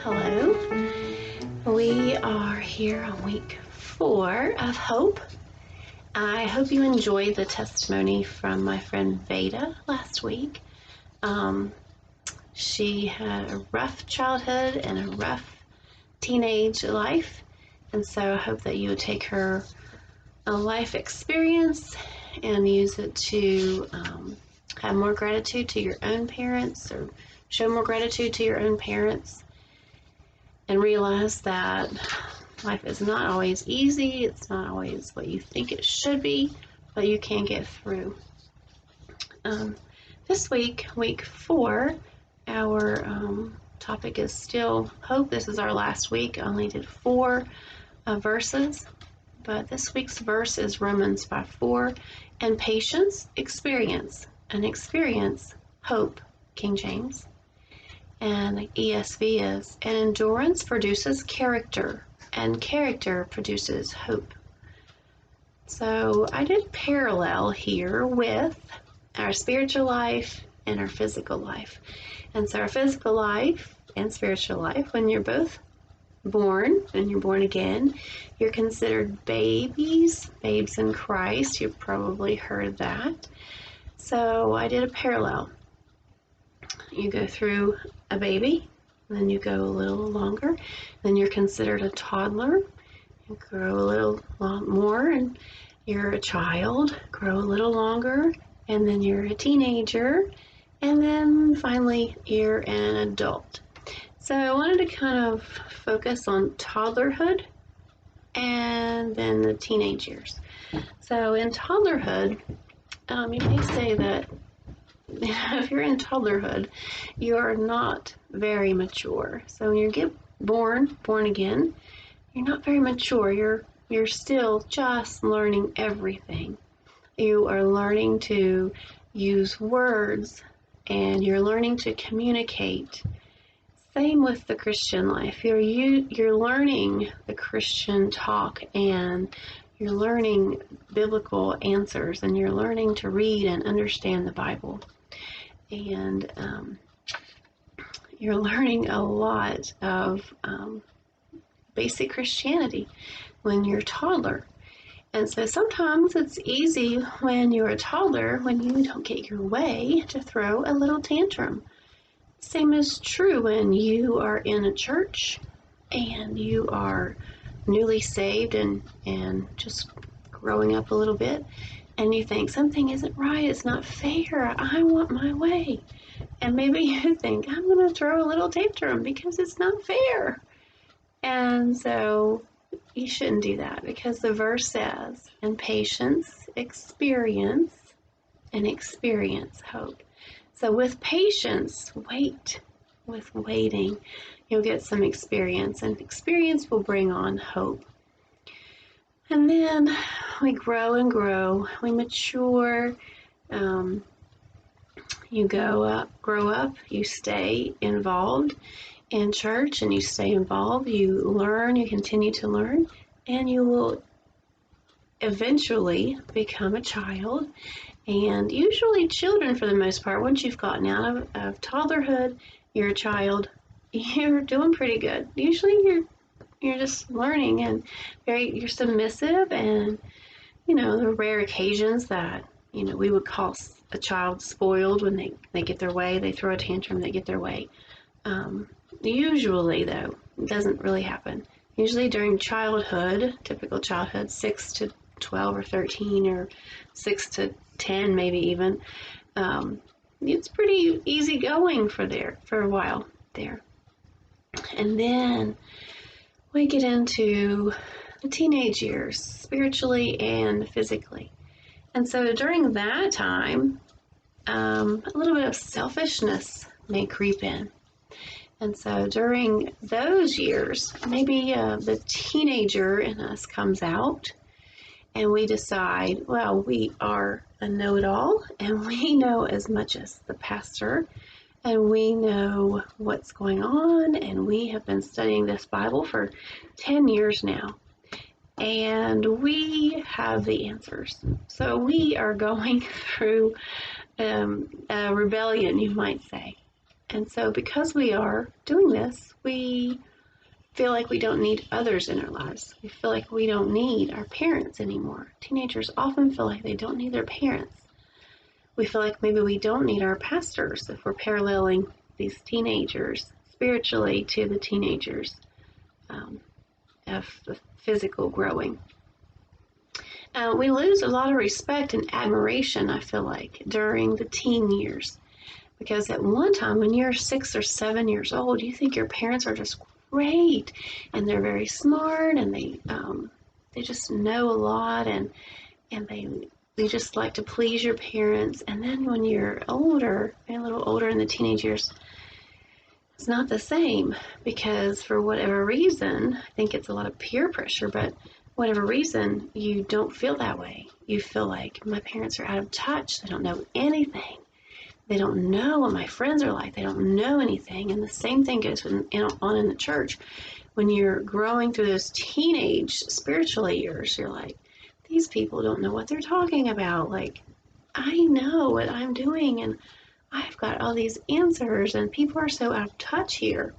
Hello. We are here on week 4 of Hope. I hope you enjoyed the testimony from my friend Veda last week. She had a rough childhood and a rough teenage life, and so I hope that you would take her life experience and use it to have more gratitude to your own parents, or show more gratitude to your own parents, and realize that life is not always easy. It's not always what you think it should be, but you can get through. This week, week 4, our topic is still hope. This is our last week. I only did 4 verses, but this week's verse is Romans 5:4, and patience, experience, and experience, hope, King James. And the ESV is, and endurance produces character, and character produces hope. So I did parallel here with our spiritual life and our physical life. And so our physical life and spiritual life, when you're both born and you're born again, you're considered babes in Christ. You've probably heard that. So I did a parallel. You go through a baby, then you go a little longer, then you're considered a toddler. You grow a little more, and you're a child, grow a little longer, and then you're a teenager, and then finally you're an adult. So I wanted to kind of focus on toddlerhood and then the teenage years. So in toddlerhood, you may say that if you're in toddlerhood, you are not very mature. So when you get born again, you're not very mature. You're still just learning everything. You are learning to use words, and you're learning to communicate. Same with the Christian life. You're learning the Christian talk, and you're learning biblical answers, and you're learning to read and understand the Bible. And you're learning a lot of basic Christianity when you're a toddler. And so sometimes it's easy when you're a toddler, when you don't get your way, to throw a little tantrum. Same is true when you are in a church and you are newly saved and just growing up a little bit, and you think something isn't right, it's not fair, I want my way. And maybe you think, I'm going to throw a little tantrum because it's not fair. And so you shouldn't do that, because the verse says, and patience, experience, and experience hope. So with patience, wait. With waiting, you'll get some experience, and experience will bring on hope. And then we grow and grow, we mature, you grow up, you stay involved in church, and you stay involved, you learn, you continue to learn, and you will eventually become a child. And usually children, for the most part, once you've gotten out of toddlerhood, you're a child, you're doing pretty good. Usually you're just learning, and you're submissive, and the rare occasions that we would call a child spoiled, when they get their way, they throw a tantrum, they get their way. Usually, though, it doesn't really happen. Usually during childhood, typical childhood, 6 to 12 or 13, or 6 to 10 maybe even, it's pretty easy going for a while there. And then we get into the teenage years, spiritually and physically. And so during that time, a little bit of selfishness may creep in. And so during those years, maybe the teenager in us comes out, and we decide, well, we are a know-it-all, and we know as much as the pastor, and we know what's going on, and we have been studying this Bible for 10 years now, and we have the answers. So we are going through a rebellion, you might say. And so because we are doing this, we feel like we don't need others in our lives. We feel like we don't need our parents anymore. Teenagers often feel like they don't need their parents. We feel like maybe we don't need our pastors if we're paralleling these teenagers spiritually to the teenagers of the physical growing. We lose a lot of respect and admiration, I feel like, during the teen years. Because at one time, when you're 6 or 7 years old, you think your parents are just great, and they're very smart, and they just know a lot, and they just like to please your parents. And then when you're older, a little older in the teenage years, it's not the same, because for whatever reason, I think it's a lot of peer pressure, but whatever reason, you don't feel that way. You feel like my parents are out of touch. They don't know anything. They don't know what my friends are like. They don't know anything. And the same thing goes on in the church. When you're growing through those teenage spiritual years, you're like, these people don't know what they're talking about. Like, I know what I'm doing, and I've got all these answers, and people are so out of touch here.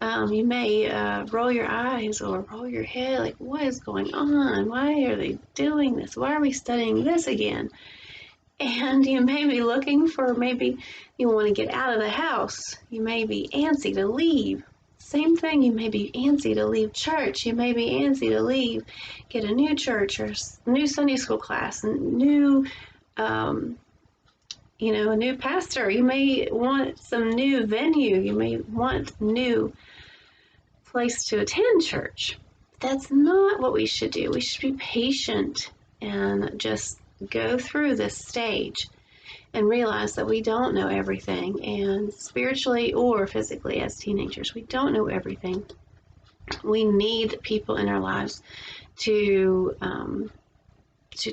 You may roll your eyes or roll your head, like, what is going on? Why are they doing this? Why are we studying this again? And you may be looking for, maybe you want to get out of the house. You may be antsy to leave. Same thing, you may be antsy to leave church. You may be antsy to leave, get a new church or new Sunday school class, and new, a new pastor. You may want some new venue. You may want new place to attend church. That's not what we should do. We should be patient and just go through this stage and realize that we don't know everything, and spiritually or physically as teenagers, we don't know everything. We need people in our lives to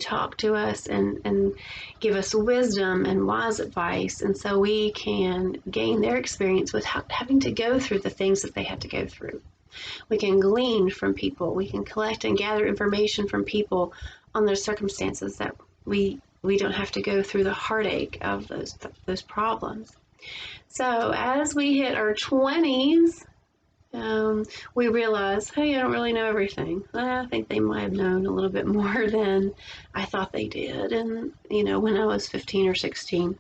talk to us and give us wisdom and wise advice, and so we can gain their experience without having to go through the things that they had to go through. We can glean from people. We can collect and gather information from people on their circumstances, that we don't have to go through the heartache of those problems. So as we hit our 20s, we realize, hey, I don't really know everything. I think they might have known a little bit more than I thought they did, and when I was 15 or 16.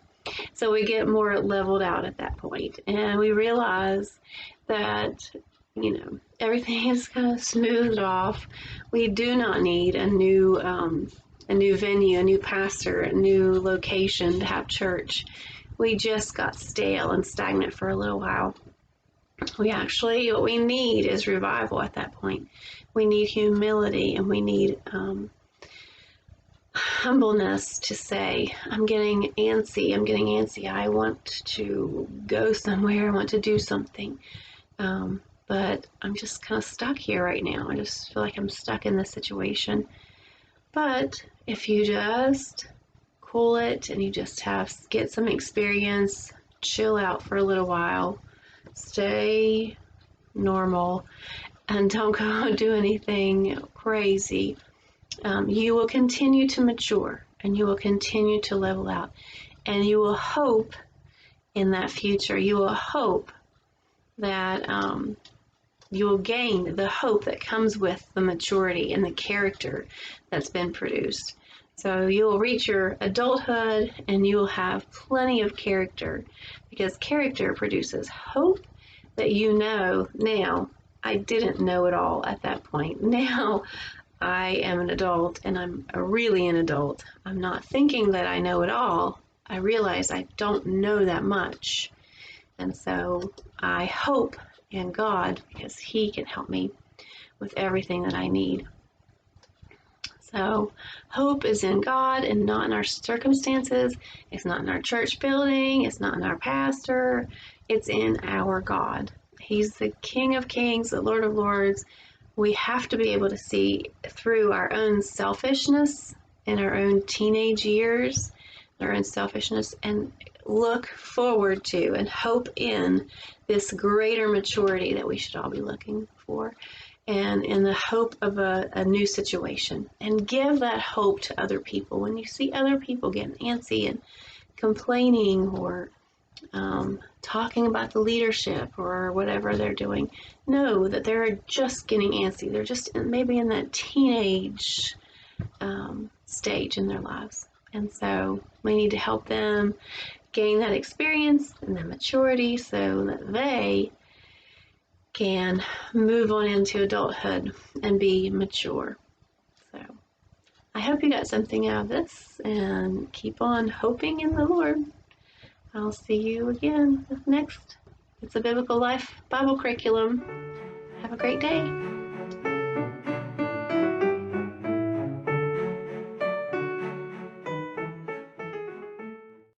So we get more leveled out at that point, and we realize that everything is kind of smoothed off. We do not need a new venue, a new pastor, a new location to have church. We just got stale and stagnant for a little while. What we need is revival at that point. We need humility, and we need humbleness to say, I'm getting antsy. I want to go somewhere. I want to do something. But I'm just kind of stuck here right now. I just feel like I'm stuck in this situation. But if you just cool it and you just get some experience, chill out for a little while, stay normal, and don't go do anything crazy, you will continue to mature, and you will continue to level out, and you will hope in that future. You will hope that you will gain the hope that comes with the maturity and the character that's been produced. So you will reach your adulthood, and you will have plenty of character, because character produces hope that now. I didn't know it all at that point. Now I am an adult, and I'm really an adult. I'm not thinking that I know it all. I realize I don't know that much. And so I hope in God, because He can help me with everything that I need. So hope is in God and not in our circumstances. It's not in our church building. It's not in our pastor. It's in our God. He's the King of Kings, the Lord of Lords. We have to be able to see through our own selfishness in our own teenage years, our own selfishness, and look forward to and hope in this greater maturity that we should all be looking for, and in the hope of a new situation, and give that hope to other people. When you see other people getting antsy and complaining, or talking about the leadership or whatever they're doing, know that they're just getting antsy. They're just maybe in that teenage stage in their lives. And so we need to help them gain that experience and that maturity so that they can move on into adulthood and be mature. So I hope you got something out of this and keep on hoping in the Lord. I'll see you again next. It's a Biblical Life Bible Curriculum. Have a great day.